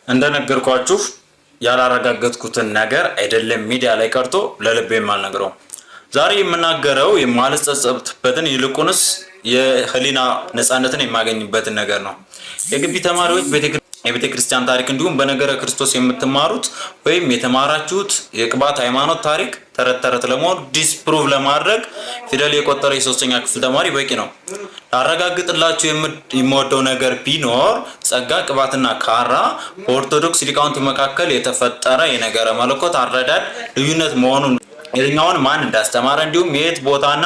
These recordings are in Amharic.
እንደነገርኳችሁ ያላረጋገጥኩትን ነገር አይደለም ሚዲያ ላይ ቀርቶ ለልቤ የማልነግረው። ዛሬ የምናገረው የማልጸጸትበትን ይልቁንስ የህሊና ነፃነትን የማገኝበትን ነገር ነው። የግቢ ተማሪዎች የቤተ ክርስቲያን ታሪክ እንዲሁም በነገረ ክርስቶስ የምትማሩት ወይም የተማራችሁት የቅባት ሃይማኖት ታሪክ ተረት ተረት ለመሆን ዲስፕሩቭ ለማድረግ ፊደል የቆጠረ የሶስተኛ ክፍል ተማሪ በቂ ነው። ላረጋግጥላችሁ የምወደው ነገር ቢኖር ጸጋ፣ ቅባትና ካራ በኦርቶዶክስ ሊቃውንት መካከል የተፈጠረ የነገረ መለኮት አረዳድ ልዩነት መሆኑን የትኛውን ማን እንዳስተማረ እንዲሁም የት ቦታና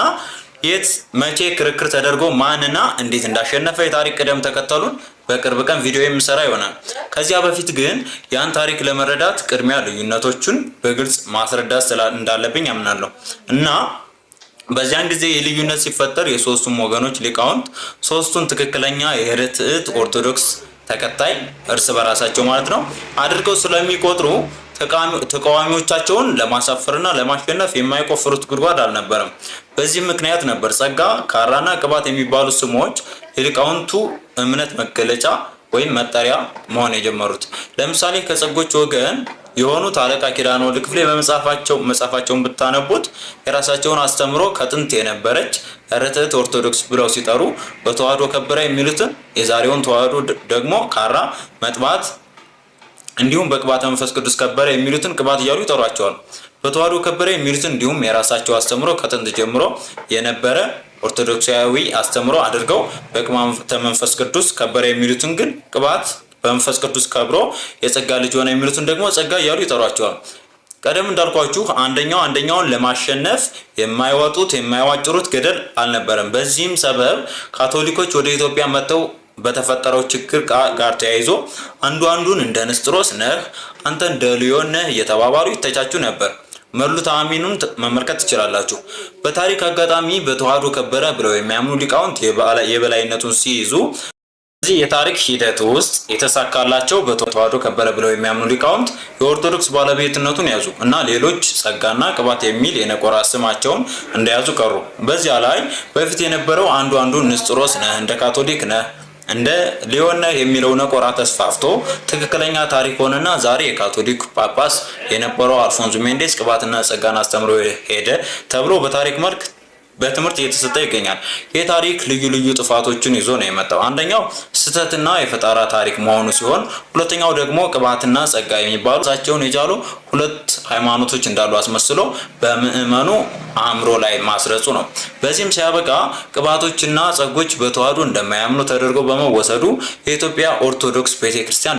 የት መቼ ክርክር ተደርጎ ማንና እንዴት እንዳሸነፈ የታሪክ ቅደም ተከተሉን በቅርብ ቀን ቪዲዮ የምሰራ ይሆናል። ከዚያ በፊት ግን ያን ታሪክ ለመረዳት ቅድሚያ ልዩነቶቹን በግልጽ ማስረዳት እንዳለብኝ አምናለሁ እና በዚያን ጊዜ የልዩነት ሲፈጠር የሶስቱም ወገኖች ሊቃውንት ሶስቱን ትክክለኛ የርትዕት ኦርቶዶክስ ተከታይ እርስ በራሳቸው ማለት ነው አድርገው ስለሚቆጥሩ ተቃዋሚዎቻቸውን ለማሳፈርና ለማሸነፍ የማይቆፍሩት ጉድጓድ አልነበረም። በዚህ ምክንያት ነበር ጸጋ፣ ካራና ቅባት የሚባሉ ስሞች የሊቃውንቱ እምነት መገለጫ ወይም መጠሪያ መሆን የጀመሩት። ለምሳሌ ከጸጎች ወገን የሆኑት አለቃ ኪዳነ ወልድ ክፍሌ መጽሐፋቸውን ብታነቡት የራሳቸውን አስተምሮ ከጥንት የነበረች ርትዕት ኦርቶዶክስ ብለው ሲጠሩ በተዋህዶ ከበረ የሚሉትን የዛሬውን ተዋህዶ ደግሞ ካራ፣ መጥባት እንዲሁም በቅባተ መንፈስ ቅዱስ ከበረ የሚሉትን ቅባት እያሉ ይጠሯቸዋል። በተዋህዶ ከበረ የሚሉትን እንዲሁም የራሳቸው አስተምሮ ከጥንት ጀምሮ የነበረ ኦርቶዶክሳዊ አስተምሮ አድርገው በቅባተ መንፈስ ቅዱስ ከበረ የሚሉትን ግን ቅባት በመንፈስ ቅዱስ ከብሮ የጸጋ ልጅ ሆነ የሚሉትን ደግሞ ጸጋ እያሉ ይጠሯቸዋል። ቀደም እንዳልኳችሁ አንደኛውን ለማሸነፍ የማይወጡት የማይዋጭሩት ገደል አልነበረም። በዚህም ሰበብ ካቶሊኮች ወደ ኢትዮጵያ መጥተው በተፈጠረው ችግር ጋር ተያይዞ አንዱን እንደ ንስጥሮስ ነህ፣ አንተ እንደ ሊዮን ነህ እየተባባሉ ይተቻቹ ነበር። መሉ ተአሚኑን መመልከት ትችላላችሁ። በታሪክ አጋጣሚ በተዋህዶ ከበረ ብለው የሚያምኑ ሊቃውንት የበላይነቱን ሲይዙ በዚህ የታሪክ ሂደት ውስጥ የተሳካላቸው በተዋህዶ ከበረ ብለው የሚያምኑ ሊቃውንት የኦርቶዶክስ ባለቤትነቱን ያዙ እና ሌሎች ጸጋና ቅባት የሚል የነቆራ ስማቸውን እንደያዙ ቀሩ። በዚያ ላይ በፊት የነበረው አንዱን ንስጥሮስ ነህ፣ እንደ ካቶሊክ ነህ፣ እንደ ሊዮን ነህ የሚለው ነቆራ ተስፋፍቶ ትክክለኛ ታሪክ ሆነና ዛሬ የካቶሊክ ጳጳስ የነበረው አልፎንሶ ሜንዴስ ቅባትና ጸጋን አስተምሮ ሄደ ተብሎ በታሪክ መልክ በትምህርት እየተሰጠ ይገኛል። ይህ ታሪክ ልዩ ጥፋቶችን ይዞ ነው የመጣው። አንደኛው ስህተትና የፈጠራ ታሪክ መሆኑ ሲሆን፣ ሁለተኛው ደግሞ ቅባትና ጸጋ የሚባሉ ራሳቸውን የቻሉ ሁለት ሃይማኖቶች እንዳሉ አስመስሎ በምዕመኑ አእምሮ ላይ ማስረጹ ነው። በዚህም ሲያበቃ ቅባቶችና ጸጎች በተዋህዶ እንደማያምኑ ተደርገው በመወሰዱ የኢትዮጵያ ኦርቶዶክስ ቤተክርስቲያን